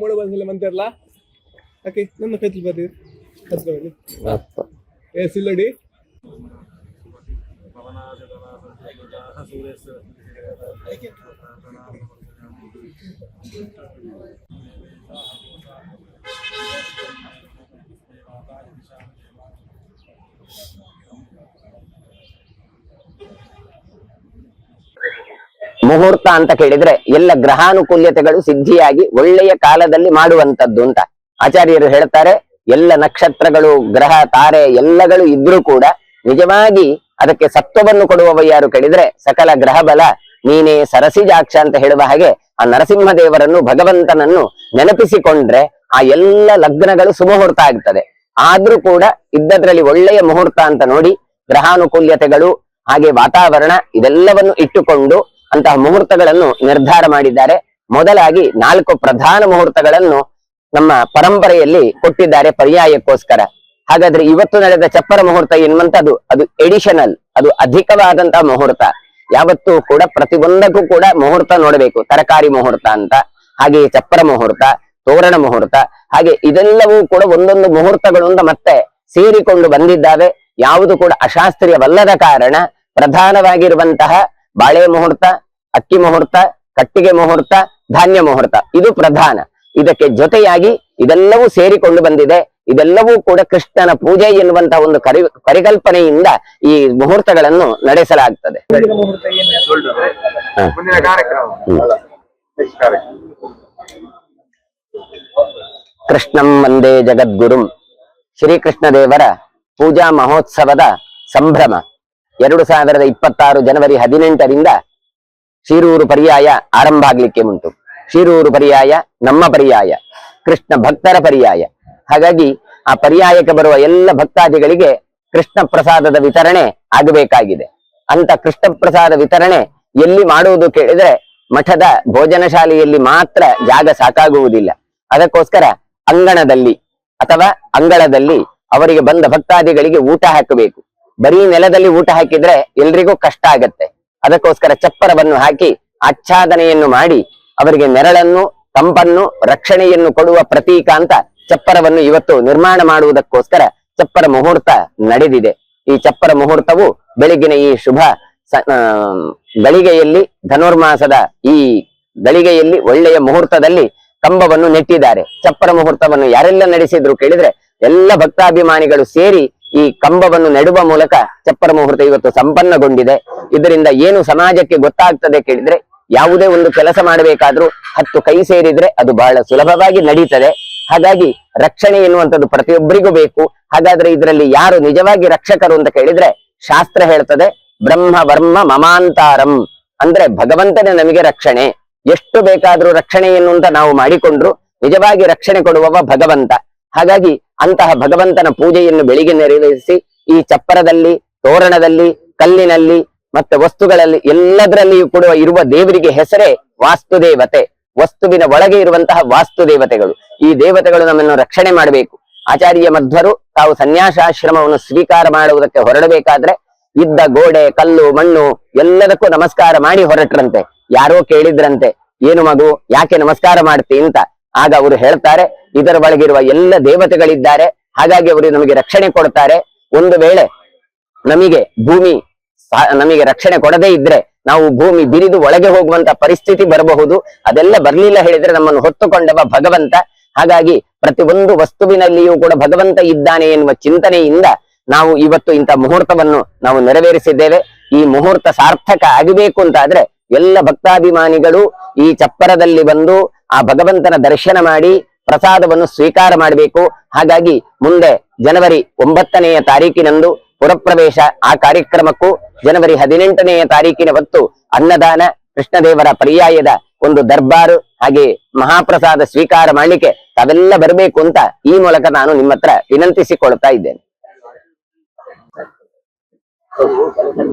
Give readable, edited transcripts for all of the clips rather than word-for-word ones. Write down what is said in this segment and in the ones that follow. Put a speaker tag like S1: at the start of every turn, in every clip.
S1: ಮೂಳು ಬಸ್ಸಲ್ಲಿ ಮಂತಿರಲ್ಲ ಓಕೆ ನನ್ನ ಕೈಲಿ ಬರ್ತೀವಿ ಏ ಸಿಲ್ಲಡಿ
S2: ಮುಹೂರ್ತ ಅಂತ ಕೇಳಿದ್ರೆ ಎಲ್ಲ ಗ್ರಹಾನುಕೂಲ್ಯತೆಗಳು ಸಿದ್ಧಿಯಾಗಿ ಒಳ್ಳೆಯ ಕಾಲದಲ್ಲಿ ಮಾಡುವಂತದ್ದು ಅಂತ ಆಚಾರ್ಯರು ಹೇಳ್ತಾರೆ. ಎಲ್ಲ ನಕ್ಷತ್ರಗಳು ಗ್ರಹ ತಾರೆ ಎಲ್ಲಗಳು ಇದ್ರೂ ಕೂಡ ನಿಜವಾಗಿ ಅದಕ್ಕೆ ಸತ್ವವನ್ನು ಕೊಡುವವ ಯಾರು ಕೇಳಿದ್ರೆ ಸಕಲ ಗ್ರಹ ಬಲ ನೀನೇ ಸರಸಿಜಾಕ್ಷ ಅಂತ ಹೇಳುವ ಹಾಗೆ ಆ ನರಸಿಂಹ ದೇವರನ್ನು ಭಗವಂತನನ್ನು ನೆನಪಿಸಿಕೊಂಡ್ರೆ ಆ ಎಲ್ಲ ಲಗ್ನಗಳು ಸುಮುಹೂರ್ತ ಆಗ್ತದೆ. ಆದ್ರೂ ಕೂಡ ಇದ್ದದ್ರಲ್ಲಿ ಒಳ್ಳೆಯ ಮುಹೂರ್ತ ಅಂತ ನೋಡಿ ಗ್ರಹಾನುಕೂಲ್ಯತೆಗಳು ಹಾಗೆ ವಾತಾವರಣ ಇದೆಲ್ಲವನ್ನು ಇಟ್ಟುಕೊಂಡು ಅಂತಹ ಮುಹೂರ್ತಗಳನ್ನು ನಿರ್ಧಾರ ಮಾಡಿದ್ದಾರೆ. ಮೊದಲಾಗಿ 4 ಪ್ರಧಾನ ಮುಹೂರ್ತಗಳನ್ನು ನಮ್ಮ ಪರಂಪರೆಯಲ್ಲಿ ಕೊಟ್ಟಿದ್ದಾರೆ ಪರ್ಯಾಯಕ್ಕೋಸ್ಕರ. ಹಾಗಾದ್ರೆ ಇವತ್ತು ನಡೆದ ಚಪ್ಪರ ಮುಹೂರ್ತ ಎನ್ನುವಂಥದ್ದು ಅದು ಎಡಿಷನಲ್, ಅದು ಅಧಿಕವಾದಂತಹ ಮುಹೂರ್ತ. ಯಾವತ್ತೂ ಕೂಡ ಪ್ರತಿಯೊಂದಕ್ಕೂ ಕೂಡ ಮುಹೂರ್ತ ನೋಡಬೇಕು. ತರಕಾರಿ ಮುಹೂರ್ತ ಅಂತ, ಹಾಗೆ ಚಪ್ಪರ ಮುಹೂರ್ತ, ತೋರಣ ಮುಹೂರ್ತ, ಹಾಗೆ ಇದೆಲ್ಲವೂ ಕೂಡ ಒಂದೊಂದು ಮುಹೂರ್ತಗಳು ಅಂತ ಮತ್ತೆ ಸೇರಿಕೊಂಡು ಬಂದಿದ್ದಾವೆ. ಯಾವುದು ಕೂಡ ಅಶಾಸ್ತ್ರೀಯವಲ್ಲದ ಕಾರಣ ಪ್ರಧಾನವಾಗಿರುವಂತಹ ಬಾಳೆ ಮುಹೂರ್ತ, ಅಕ್ಕಿ ಮುಹೂರ್ತ, ಕಟ್ಟಿಗೆ ಮುಹೂರ್ತ, ಧಾನ್ಯ ಮುಹೂರ್ತ ಇದು ಪ್ರಧಾನ. ಇದಕ್ಕೆ ಜೊತೆಯಾಗಿ ಇದೆಲ್ಲವೂ ಸೇರಿಕೊಂಡು ಬಂದಿದೆ. ಇದೆಲ್ಲವೂ ಕೂಡ ಕೃಷ್ಣನ ಪೂಜೆ ಎನ್ನುವಂತಹ ಒಂದು ಪರಿಕಲ್ಪನೆಯಿಂದ ಈ ಮುಹೂರ್ತಗಳನ್ನು ನಡೆಸಲಾಗ್ತದೆ. ಕೃಷ್ಣಂ ವಂದೇ ಜಗದ್ಗುರುಂ ಶ್ರೀಕೃಷ್ಣ ದೇವರ ಪೂಜಾ ಮಹೋತ್ಸವದ ಸಂಭ್ರಮ 2026 ಜನವರಿ 18ರಿಂದ ಶಿರೂರು ಪರ್ಯಾಯ ಆರಂಭ ಆಗ್ಲಿಕ್ಕೆ ಉಂಟು. ಶಿರೂರು ಪರ್ಯಾಯ ನಮ್ಮ ಪರ್ಯಾಯ, ಕೃಷ್ಣ ಭಕ್ತರ ಪರ್ಯಾಯ. ಹಾಗಾಗಿ ಆ ಪರ್ಯಾಯಕ್ಕೆ ಬರುವ ಎಲ್ಲ ಭಕ್ತಾದಿಗಳಿಗೆ ಕೃಷ್ಣ ಪ್ರಸಾದದ ವಿತರಣೆ ಆಗಬೇಕಾಗಿದೆ. ಅಂತ ಕೃಷ್ಣ ಪ್ರಸಾದ ವಿತರಣೆ ಎಲ್ಲಿ ಮಾಡುವುದು ಕೇಳಿದ್ರೆ ಮಠದ ಭೋಜನ ಶಾಲೆಯಲ್ಲಿ ಮಾತ್ರ ಜಾಗ ಸಾಕಾಗುವುದಿಲ್ಲ. ಅದಕ್ಕೋಸ್ಕರ ಅಂಗಣದಲ್ಲಿ ಅಥವಾ ಅಂಗಳದಲ್ಲಿ ಅವರಿಗೆ ಬಂದ ಭಕ್ತಾದಿಗಳಿಗೆ ಊಟ ಹಾಕಬೇಕು. ಬರೀ ನೆಲದಲ್ಲಿ ಊಟ ಹಾಕಿದ್ರೆ ಎಲ್ರಿಗೂ ಕಷ್ಟ ಆಗತ್ತೆ. ಅದಕ್ಕೋಸ್ಕರ ಚಪ್ಪರವನ್ನು ಹಾಕಿ ಆಚ್ಛಾದನೆಯನ್ನು ಮಾಡಿ ಅವರಿಗೆ ನೆರಳನ್ನು, ತಂಪನ್ನು, ರಕ್ಷಣೆಯನ್ನು ಕೊಡುವ ಪ್ರತೀಕ ಅಂತ ಚಪ್ಪರವನ್ನು ಇವತ್ತು ನಿರ್ಮಾಣ ಮಾಡುವುದಕ್ಕೋಸ್ಕರ ಚಪ್ಪರ ಮುಹೂರ್ತ ನಡೆದಿದೆ. ಈ ಚಪ್ಪರ ಮುಹೂರ್ತವು ಬೆಳಗಿನ ಈ ಶುಭ ಗಳಿಗೆಯಲ್ಲಿ, ಧನುರ್ಮಾಸದ ಈ ಗಳಿಗೆಯಲ್ಲಿ ಒಳ್ಳೆಯ ಮುಹೂರ್ತದಲ್ಲಿ ಕಂಬವನ್ನು ನೆಟ್ಟಿದ್ದಾರೆ. ಚಪ್ಪರ ಮುಹೂರ್ತವನ್ನು ಯಾರೆಲ್ಲ ನಡೆಸಿದ್ರು ಕೇಳಿದ್ರೆ ಎಲ್ಲ ಭಕ್ತಾಭಿಮಾನಿಗಳು ಸೇರಿ ಈ ಕಂಬವನ್ನು ನೆಡುವ ಮೂಲಕ ಚಪ್ಪರ ಮುಹೂರ್ತ ಇವತ್ತು ಸಂಪನ್ನಗೊಂಡಿದೆ. ಇದರಿಂದ ಏನು ಸಮಾಜಕ್ಕೆ ಗೊತ್ತಾಗ್ತದೆ ಕೇಳಿದ್ರೆ ಯಾವುದೇ ಒಂದು ಕೆಲಸ ಮಾಡಬೇಕಾದ್ರೂ 10 ಕೈ ಸೇರಿದ್ರೆ ಅದು ಬಹಳ ಸುಲಭವಾಗಿ ನಡೀತದೆ. ಹಾಗಾಗಿ ರಕ್ಷಣೆ ಎನ್ನುವಂಥದ್ದು ಪ್ರತಿಯೊಬ್ಬರಿಗೂ ಬೇಕು. ಹಾಗಾದ್ರೆ ಇದರಲ್ಲಿ ಯಾರು ನಿಜವಾಗಿ ರಕ್ಷಕರು ಅಂತ ಕೇಳಿದ್ರೆ ಶಾಸ್ತ್ರ ಹೇಳ್ತದೆ ಬ್ರಹ್ಮ ವರ್ಮ ಮಮಾಂತಾರಂ, ಅಂದ್ರೆ ಭಗವಂತನೇ ನಮಗೆ ರಕ್ಷಣೆ. ಎಷ್ಟು ಬೇಕಾದ್ರೂ ರಕ್ಷಣೆಯನ್ನು ಅಂತ ನಾವು ಮಾಡಿಕೊಂಡ್ರು ನಿಜವಾಗಿ ರಕ್ಷಣೆ ಕೊಡುವವ ಭಗವಂತ. ಹಾಗಾಗಿ ಅಂತಹ ಭಗವಂತನ ಪೂಜೆಯನ್ನು ಬೆಳಿಗ್ಗೆ ನೆರವೇರಿಸಿ ಈ ಚಪ್ಪರದಲ್ಲಿ, ತೋರಣದಲ್ಲಿ, ಕಲ್ಲಿನಲ್ಲಿ ಮತ್ತೆ ವಸ್ತುಗಳಲ್ಲಿ ಎಲ್ಲದರಲ್ಲಿಯೂ ಕೂಡ ಇರುವ ದೇವರಿಗೆ ಹೆಸರೇ ವಾಸ್ತುದೇವತೆ. ವಸ್ತುವಿನ ಒಳಗೆ ಇರುವಂತಹ ವಾಸ್ತು ದೇವತೆಗಳು. ಈ ದೇವತೆಗಳು ನಮ್ಮನ್ನು ರಕ್ಷಣೆ ಮಾಡಬೇಕು. ಆಚಾರ್ಯ ಮಧ್ವರು ತಾವು ಸನ್ಯಾಸಾಶ್ರಮವನ್ನು ಸ್ವೀಕಾರ ಮಾಡುವುದಕ್ಕೆ ಹೊರಡಬೇಕಾದ್ರೆ ಇದ್ದ ಗೋಡೆ, ಕಲ್ಲು, ಮಣ್ಣು ಎಲ್ಲದಕ್ಕೂ ನಮಸ್ಕಾರ ಮಾಡಿ ಹೊರಟ್ರಂತೆ. ಯಾರೋ ಕೇಳಿದ್ರಂತೆ, ಏನು ಮಗು ಯಾಕೆ ನಮಸ್ಕಾರ ಮಾಡ್ತಿ ಅಂತ. ಆಗ ಅವರು ಹೇಳ್ತಾರೆ, ಇದರ ಒಳಗಿರುವ ಎಲ್ಲ ದೇವತೆಗಳಿದ್ದಾರೆ, ಹಾಗಾಗಿ ಅವರು ನಮಗೆ ರಕ್ಷಣೆ ಕೊಡ್ತಾರೆ. ಒಂದು ವೇಳೆ ನಮಗೆ ಭೂಮಿ ನಮಗೆ ರಕ್ಷಣೆ ಕೊಡದೇ ಇದ್ರೆ ನಾವು ಭೂಮಿ ಬಿರಿದು ಒಳಗೆ ಹೋಗುವಂತ ಪರಿಸ್ಥಿತಿ ಬರಬಹುದು. ಅದೆಲ್ಲ ಬರ್ಲಿಲ್ಲ ಹೇಳಿದ್ರೆ ನಮ್ಮನ್ನು ಹೊತ್ತುಕೊಂಡವ ಭಗವಂತ. ಹಾಗಾಗಿ ಪ್ರತಿಯೊಂದು ವಸ್ತುವಿನಲ್ಲಿಯೂ ಕೂಡ ಭಗವಂತ ಇದ್ದಾನೆ ಎನ್ನುವ ಚಿಂತನೆಯಿಂದ ನಾವು ಇವತ್ತು ಇಂಥ ಮುಹೂರ್ತವನ್ನು ನಾವು ನೆರವೇರಿಸಿದ್ದೇವೆ. ಈ ಮುಹೂರ್ತ ಸಾರ್ಥಕ ಆಗಬೇಕು ಅಂತಾದ್ರೆ ಎಲ್ಲ ಭಕ್ತಾಭಿಮಾನಿಗಳು ಈ ಚಪ್ಪರದಲ್ಲಿ ಬಂದು ಆ ಭಗವಂತನ ದರ್ಶನ ಮಾಡಿ ಪ್ರಸಾದವನ್ನು ಸ್ವೀಕಾರ ಮಾಡಬೇಕು. ಹಾಗಾಗಿ ಮುಂದೆ ಜನವರಿ 9ನೆಯ ತಾರೀಕಿನಂದು ಪುರಪ್ರವೇಶ, ಆ ಕಾರ್ಯಕ್ರಮಕ್ಕೂ ಜನವರಿ 18ನೆಯ ತಾರೀಕಿನ ಹೊತ್ತು ಅನ್ನದಾನ, ಕೃಷ್ಣದೇವರ ಪರ್ಯಾಯದ ಒಂದು ದರ್ಬಾರು, ಹಾಗೆ ಮಹಾಪ್ರಸಾದ ಸ್ವೀಕಾರ ಮಾಡ್ಲಿಕ್ಕೆ ತಾವೆಲ್ಲ ಬರಬೇಕು ಅಂತ ಈ ಮೂಲಕ ನಾನು ನಿಮ್ಮ ಹತ್ರ ವಿನಂತಿಸಿಕೊಳ್ತಾ ಇದ್ದೇನೆ.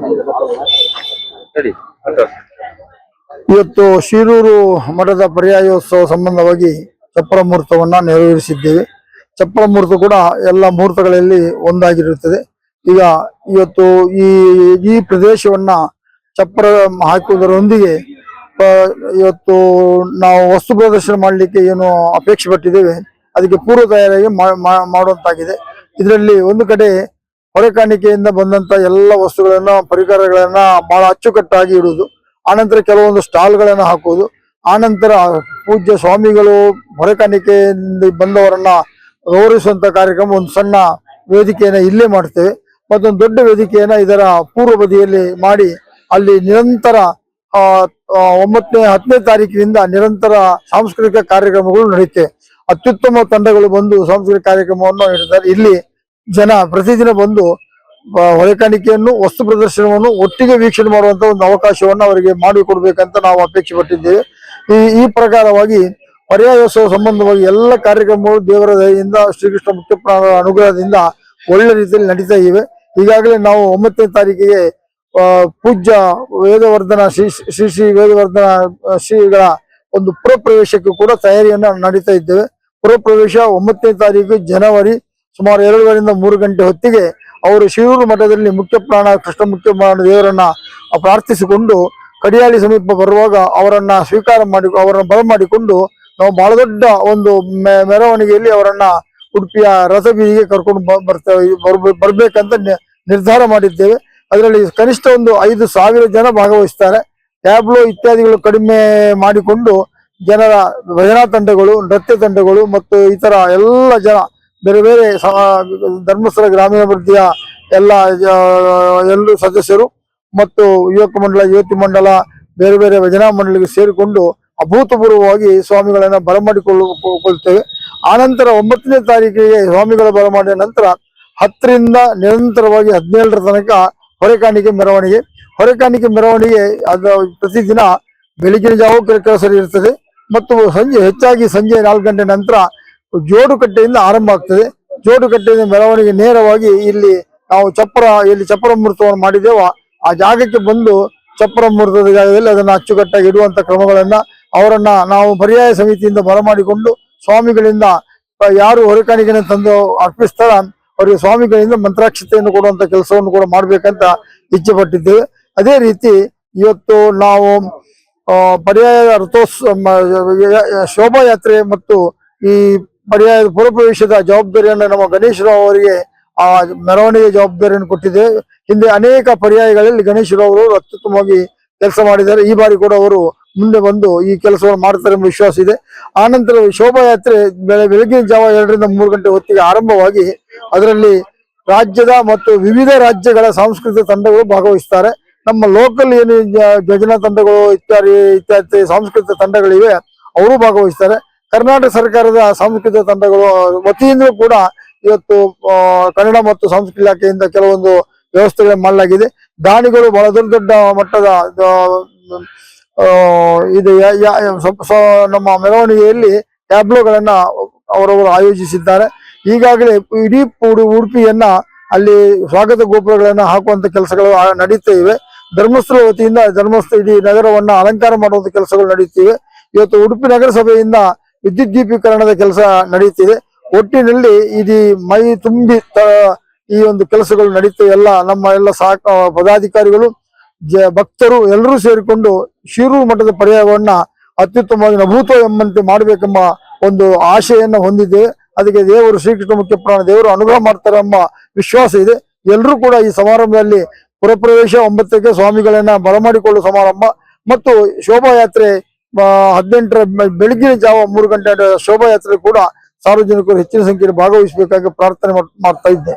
S3: ಇವತ್ತು ಶಿರೂರು ಮಠದ ಪರ್ಯಾಯೋತ್ಸವ ಸಂಬಂಧವಾಗಿ ಚಪ್ಪರ ಮುಹೂರ್ತವನ್ನ ನೆರವೇರಿಸಿದ್ದೇವೆ. ಚಪ್ಪರ ಮುಹೂರ್ತ ಕೂಡ ಎಲ್ಲ ಮುಹೂರ್ತಗಳಲ್ಲಿ ಒಂದಾಗಿರುತ್ತದೆ. ಈಗ ಇವತ್ತು ಈ ಪ್ರದೇಶವನ್ನ ಚಪ್ಪರ ಹಾಕುವುದರೊಂದಿಗೆ ಇವತ್ತು ನಾವು ವಸ್ತು ಪ್ರದರ್ಶನ ಮಾಡಲಿಕ್ಕೆ ಏನು ಅಪೇಕ್ಷೆ ಪಟ್ಟಿದ್ದೇವೆ ಅದಕ್ಕೆ ಪೂರ್ವ ತಯಾರಿಯಾಗಿ ಮಾಡುವಂತಾಗಿದೆ. ಇದರಲ್ಲಿ ಒಂದು ಕಡೆ ಹೊರೆಕಾಣಿಕೆಯಿಂದ ಬಂದಂತ ಎಲ್ಲ ವಸ್ತುಗಳನ್ನ ಪರಿಕರಗಳನ್ನ ಬಹಳ ಅಚ್ಚುಕಟ್ಟಾಗಿ ಇಡುವುದು, ಆನಂತರ ಕೆಲವೊಂದು ಸ್ಟಾಲ್ಗಳನ್ನ ಹಾಕುವುದು, ಆನಂತರ ಪೂಜ್ಯ ಸ್ವಾಮಿಗಳು ಹೊರೆಕಾಣಿಕೆಯಿಂದ ಬಂದವರನ್ನ ಗೌರವಿಸುವಂತ ಕಾರ್ಯಕ್ರಮ ಒಂದು ಸಣ್ಣ ವೇದಿಕೆಯನ್ನ ಇಲ್ಲೇ ಮಾಡ್ತೇವೆ. ಮತ್ತೊಂದು ದೊಡ್ಡ ವೇದಿಕೆಯನ್ನ ಇದರ ಪೂರ್ವ ಬದಿಯಲ್ಲಿ ಮಾಡಿ ಅಲ್ಲಿ ನಿರಂತರ 9ನೇ 10ನೇ ತಾರೀಕಿನಿಂದ ನಿರಂತರ ಸಾಂಸ್ಕೃತಿಕ ಕಾರ್ಯಕ್ರಮಗಳು ನಡೆಯುತ್ತವೆ. ಅತ್ಯುತ್ತಮ ತಂಡಗಳು ಬಂದು ಸಾಂಸ್ಕೃತಿಕ ಕಾರ್ಯಕ್ರಮವನ್ನು ನೀಡುತ್ತಾರೆ. ಇಲ್ಲಿ ಜನ ಪ್ರತಿದಿನ ಬಂದು ಹೊರೆಕಾಣಿಕೆಯನ್ನು ವಸ್ತು ಪ್ರದರ್ಶನವನ್ನು ಒಟ್ಟಿಗೆ ವೀಕ್ಷಣೆ ಮಾಡುವಂತ ಒಂದು ಅವಕಾಶವನ್ನು ಅವರಿಗೆ ಮಾಡಿಕೊಡ್ಬೇಕಂತ ನಾವು ಅಪೇಕ್ಷೆ ಪಟ್ಟಿದ್ದೇವೆ. ಈ ಪ್ರಕಾರವಾಗಿ ಪರ್ಯಾಯೋತ್ಸವ ಸಂಬಂಧವಾಗಿ ಎಲ್ಲ ಕಾರ್ಯಕ್ರಮಗಳು ದೇವರ ದಯೆಯಿಂದ ಶ್ರೀಕೃಷ್ಣ ಮುಖ್ಯಪ್ರಾಣರ ಅನುಗ್ರಹದಿಂದ ಒಳ್ಳೆ ರೀತಿಯಲ್ಲಿ ನಡೀತಾ ಇವೆ. ಈಗಾಗಲೇ ನಾವು 9ನೇ ತಾರೀಕಿಗೆ ಪೂಜ್ಯ ವೇದವರ್ಧನ ಶ್ರೀ ವೇದವರ್ಧನ ಶ್ರೀಗಳ ಒಂದು ಪುರಪ್ರವೇಶಕ್ಕೂ ಕೂಡ ತಯಾರಿಯನ್ನ ನಡೀತಾ ಇದ್ದೇವೆ. ಪುರಪ್ರವೇಶ 9ನೇ ತಾರೀಕು ಜನವರಿ ಸುಮಾರು 2ರಿಂದ 3 ಗಂಟೆ ಹೊತ್ತಿಗೆ ಅವರು ಶಿರೂರು ಮಠದಲ್ಲಿ ಮುಖ್ಯಪ್ರಾಣ ಕೃಷ್ಣ ಮುಖ್ಯಪ್ರಾಣ ದೇವರನ್ನ ಪ್ರಾರ್ಥಿಸಿಕೊಂಡು ಕಡಿಯಾಳಿ ಸಮೀಪ ಬರುವಾಗ ಅವರನ್ನ ಸ್ವೀಕಾರ ಮಾಡಿ ಅವರನ್ನ ಬರಮಾಡಿಕೊಂಡು ನಾವು ಬಹಳ ದೊಡ್ಡ ಒಂದು ಮೆರವಣಿಗೆಯಲ್ಲಿ ಅವರನ್ನ ಉಡುಪಿಯ ರಥಬೀದಿಗೆ ಕರ್ಕೊಂಡು ಬರ್ಬೇಕಂತ ನಿರ್ಧಾರ ಮಾಡಿದ್ದೇವೆ. ಅದರಲ್ಲಿ ಕನಿಷ್ಠ ಒಂದು 5,000 ಜನ ಭಾಗವಹಿಸ್ತಾರೆ. ಟ್ಯಾಬ್ಲೋ ಇತ್ಯಾದಿಗಳು ಕಡಿಮೆ ಮಾಡಿಕೊಂಡು ಜನರ ಭಜನಾ ತಂಡಗಳು, ನೃತ್ಯ ತಂಡಗಳು ಮತ್ತು ಇತರ ಎಲ್ಲ ಜನ ಬೇರೆ ಬೇರೆ ಧರ್ಮಸ್ಥಳ ಗ್ರಾಮೀಣಾಭಿವೃದ್ಧಿಯ ಎಲ್ಲರೂ ಸದಸ್ಯರು ಮತ್ತು ಯುವಕ ಮಂಡಳ, ಯುವತಿ ಮಂಡಲ, ಬೇರೆ ಬೇರೆ ಭಜನಾ ಮಂಡಳಿಗೆ ಸೇರಿಕೊಂಡು ಅಭೂತಪೂರ್ವವಾಗಿ ಸ್ವಾಮಿಗಳನ್ನ ಬರಮಾಡಿಕೊಳ್ಳುತ್ತೇವೆ. ಆನಂತರ 9ನೇ ತಾರೀಕಿಗೆ ಸ್ವಾಮಿಗಳ ಬರಮಾಡಿದ ನಂತರ 10ರಿಂದ ನಿರಂತರವಾಗಿ 17ರ ತನಕ ಹೊರೆಕಾಣಿಕೆ ಮೆರವಣಿಗೆ ಅದು ಪ್ರತಿದಿನ ಬೆಳಿಗಿನ ಜಾವ ಕೆಲಸ ಇರ್ತದೆ ಮತ್ತು ಹೆಚ್ಚಾಗಿ ಸಂಜೆ 4 ಗಂಟೆ ನಂತರ ಜೋಡುಕಟ್ಟೆಯಿಂದ ಆರಂಭ ಆಗ್ತದೆ. ಜೋಡುಕಟ್ಟೆಯಿಂದ ಮೆರವಣಿಗೆ ನೇರವಾಗಿ ಇಲ್ಲಿ ನಾವು ಎಲ್ಲಿ ಚಪ್ಪರ ಮುಹೂರ್ತವನ್ನು ಮಾಡಿದ್ದೇವೋ ಆ ಜಾಗಕ್ಕೆ ಬಂದು ಚಪ್ಪರ ಮುಹೂರ್ತದ ಜಾಗದಲ್ಲಿ ಅದನ್ನು ಅಚ್ಚುಕಟ್ಟಾಗಿ ಇಡುವಂತ ಕ್ರಮಗಳನ್ನ ಅವರನ್ನ ನಾವು ಪರ್ಯಾಯ ಸಮಿತಿಯಿಂದ ಬರಮಾಡಿಕೊಂಡು ಸ್ವಾಮಿಗಳಿಂದ ಯಾರು ಹೊರೆಕಾಣಿಕೆಯನ್ನು ತಂದು ಅರ್ಪಿಸ್ತಾರ ಅವರಿಗೆ ಸ್ವಾಮಿಗಳಿಂದ ಮಂತ್ರಾಕ್ಷತೆಯನ್ನು ಕೊಡುವಂತ ಕೆಲಸವನ್ನು ಕೂಡ ಮಾಡ್ಬೇಕಂತ ಇಚ್ಛೆ ಪಟ್ಟಿದ್ದೇವೆ. ಅದೇ ರೀತಿ ಇವತ್ತು ನಾವು ಪರ್ಯಾಯ ಶೋಭಾಯಾತ್ರೆ ಮತ್ತು ಈ ಪರ್ಯಾಯ ಪುರಪ್ರವೇಶದ ಜವಾಬ್ದಾರಿಯನ್ನು ನಮ್ಮ ಗಣೇಶರಾವ್ ಅವರಿಗೆ ಆ ಮೆರವಣಿಗೆ ಜವಾಬ್ದಾರಿಯನ್ನು ಕೊಟ್ಟಿದ್ದೇವೆ. ಹಿಂದೆ ಅನೇಕ ಪರ್ಯಾಯಗಳಲ್ಲಿ ಗಣೇಶರಾವ್ ಅವರು ಅತ್ಯುತ್ತಮವಾಗಿ ಕೆಲಸ ಮಾಡಿದ್ದಾರೆ. ಈ ಬಾರಿ ಕೂಡ ಅವರು ಮುಂದೆ ಬಂದು ಈ ಕೆಲಸವನ್ನು ಮಾಡ್ತಾರೆ ಎಂಬ ವಿಶ್ವಾಸ ಇದೆ. ಆನಂತರ ಶೋಭಾಯಾತ್ರೆ ಬೆಳಗಿನ ಜಾವ 2ರಿಂದ 3 ಗಂಟೆ ಹೊತ್ತಿಗೆ ಆರಂಭವಾಗಿ ಅದರಲ್ಲಿ ರಾಜ್ಯದ ಮತ್ತು ವಿವಿಧ ರಾಜ್ಯಗಳ ಸಾಂಸ್ಕೃತಿಕ ತಂಡಗಳು ಭಾಗವಹಿಸ್ತಾರೆ. ನಮ್ಮ ಲೋಕಲ್ ಏನು ಭಜನಾ ತಂಡಗಳು ಇತ್ಯಾದಿ ಸಾಂಸ್ಕೃತಿಕ ತಂಡಗಳಿವೆ ಅವರು ಭಾಗವಹಿಸ್ತಾರೆ. ಕರ್ನಾಟಕ ಸರ್ಕಾರದ ಸಾಂಸ್ಕೃತಿಕ ತಂಡಗಳು ವತಿಯಿಂದ ಕೂಡ ಇವತ್ತು ಕನ್ನಡ ಮತ್ತು ಸಂಸ್ಕೃತಿ ಇಲಾಖೆಯಿಂದ ಕೆಲವೊಂದು ವ್ಯವಸ್ಥೆಗಳನ್ನು ಮಾಡಲಾಗಿದೆ. ದಾನಿಗಳು ಬಹಳ ದೊಡ್ಡ ಮಟ್ಟದ ಇದು ನಮ್ಮ ಮೆರವಣಿಗೆಯಲ್ಲಿ ಟ್ಯಾಬ್ಲೋಗಳನ್ನ ಅವರವರು ಆಯೋಜಿಸಿದ್ದಾರೆ. ಈಗಾಗಲೇ ಇಡೀ ಉಡುಪಿಯನ್ನ ಅಲ್ಲಿ ಸ್ವಾಗತ ಗೋಪುರಗಳನ್ನ ಹಾಕುವಂತ ಕೆಲಸಗಳು ನಡೀತಾ ಇವೆ. ಧರ್ಮಸ್ಥಳ ವತಿಯಿಂದ ಇಡೀ ನಗರವನ್ನ ಅಲಂಕಾರ ಮಾಡುವಂತ ಕೆಲಸಗಳು ನಡೀತಿವೆ. ಇವತ್ತು ಉಡುಪಿ ನಗರಸಭೆಯಿಂದ ವಿದ್ಯುತ್ ದೀಪೀಕರಣದ ಕೆಲಸ ನಡೀತಿದೆ. ಒಟ್ಟಿನಲ್ಲಿ ಇಡೀ ಮೈ ತುಂಬಿ ಈ ಒಂದು ಕೆಲಸಗಳು ನಡೀತವೆ. ನಮ್ಮ ಪದಾಧಿಕಾರಿಗಳು ಭಕ್ತರು ಎಲ್ಲರೂ ಸೇರಿಕೊಂಡು ಶಿರೂರು ಮಠದ ಪರ್ಯಾಯವನ್ನ ಅತ್ಯುತ್ತಮವಾಗಿ ನಭೂತ ಎಂಬಂತೆ ಮಾಡಬೇಕೆಂಬ ಒಂದು ಆಶೆಯನ್ನ ಹೊಂದಿದ್ದೇವೆ. ಅದಕ್ಕೆ ದೇವರು ಶ್ರೀಕೃಷ್ಣ ಮುಖ್ಯಪ್ರಾಣ ದೇವರು ಅನುಗ್ರಹ ಮಾಡ್ತಾರೆ ಎಂಬ ವಿಶ್ವಾಸ ಇದೆ. ಎಲ್ಲರೂ ಕೂಡ ಈ ಸಮಾರಂಭದಲ್ಲಿ ಪುರಪ್ರವೇಶ 9ಕ್ಕೆ ಸ್ವಾಮಿಗಳನ್ನ ಬರಮಾಡಿಕೊಳ್ಳುವ ಸಮಾರಂಭ ಮತ್ತು ಶೋಭಾಯಾತ್ರೆ 18ರ ಬೆಳಗಿನ ಜಾವ 3 ಗಂಟೆ ಶೋಭಾಯಾತ್ರೆ ಕೂಡ ಸಾರ್ವಜನಿಕರು ಹೆಚ್ಚಿನ ಸಂಖ್ಯೆಯಲ್ಲಿ ಭಾಗವಹಿಸಬೇಕಾಗಿ ಪ್ರಾರ್ಥನೆ ಮಾಡ್ತಾ ಇದ್ದೆ.